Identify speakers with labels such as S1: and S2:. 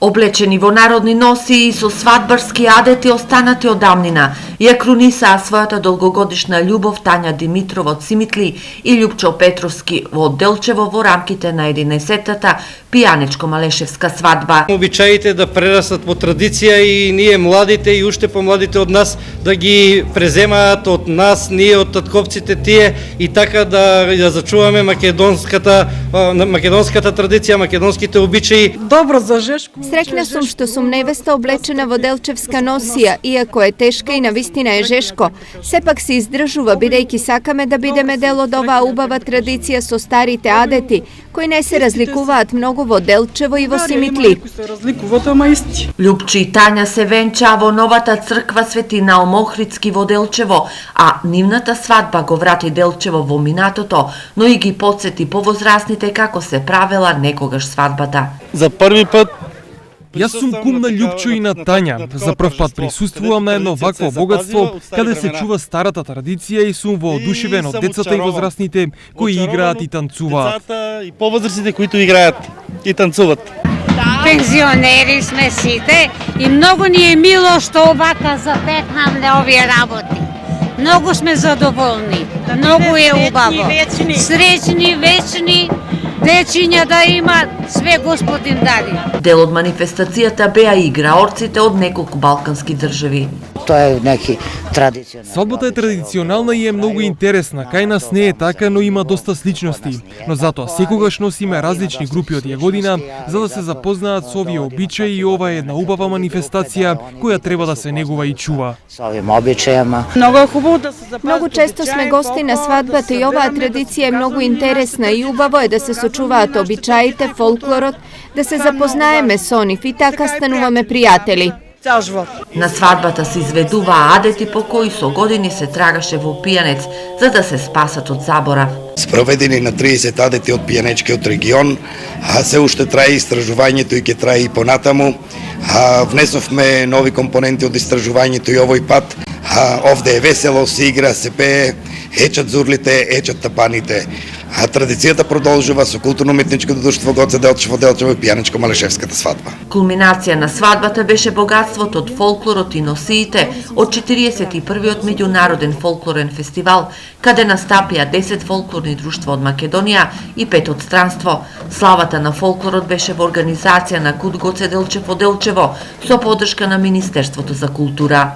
S1: Облечени во народни носии со свадбарски адети останати од давнина, ја крунисаа својата долгогодишна љубов Тања Димитрова од Симитли и Љупчо Петровски во Делчево во рамките на 11-та пијанечко-малешевска свадба.
S2: Обичаите да прерастат во традиција и ние младите и уште помладите од нас да ги преземаат од нас, ние од татковците тие и така да зачуваме македонската традиција, македонските обичаи.
S3: Добро за Жешко.
S4: Среќна сум што сум невеста облечена во делчевска носија, иако е тешка и навистина е жешко. Сепак се издржува, бидејќи сакаме да бидеме дел од оваа убава традиција со старите адети, кои не се разликуваат многу во Делчево и во Симитли.
S1: Љупчи и Тања се венчаа во новата црква Свети Наум Охридски во Делчево, а нивната свадба го врати Делчево во минатото, но и ги потсети повозрасните како се правела некогаш свадбата.
S2: За први пат
S5: Јас сум кум на Љупчо и на Тања. За прв пат присуствувам на едно вакво богатство, каде се чува старата традиција и сум воодушевен од децата и возрастните кои играат и танцуваат.
S2: И повозрастните кои играат и танцуваат.
S6: Пензионери сме сите и многу ни е мило што овака запетнавме овие работи. Многу сме задоволни, многу е убаво. Среќни, вечни, дечиња да имат, све Господин даде.
S1: Дел од манифестацијата беа и играорците од неколку балкански држави.
S7: Тоа е неки традиционална.
S5: Свадбата е традиционална и е многу интересна. Кај нас не е така, но има доста сличности. Но затоа секогаш носиме различни групи од Јагодина за да се запознаат со овие обичаи и ова е една убава манифестација која треба да се негува и чува.
S7: Со овим обичајама.
S3: Многу е хубаво да се запази.
S4: Многу често сме гости на свадбата и оваа традиција е многу интересна и убаво е да се сочуваат обичаите, фолклорот, да се запознаеме со нив и така стануваме пријатели.
S1: На свадбата се изведуваа адети по кои со години се трагаше во пијанец за да се спасат од заборав.
S8: Спроведени на 30 адети од пијанечкиот регион, а се уште трае истражувањето и ќе трае и понатаму. Внесовме нови компоненти од истражувањето и овој пат. Овде е весело, се игра, се пее, ечат зурлите, ечат тапаните. Традицијата продолжува со културно-уметничкото друштво Гоце Делчево и пијанечко-малешевската свадба.
S1: Кулминација на свадбата беше богатството од фолклорот и носиите од 41-иот меѓународен фолклорен фестивал, каде настапија 10 фолклорни друштва од Македонија и 5 од странство. Славата на фолклорот беше во организација на КУД Гоце Делчев од Делчево со поддршка на Министерството за култура.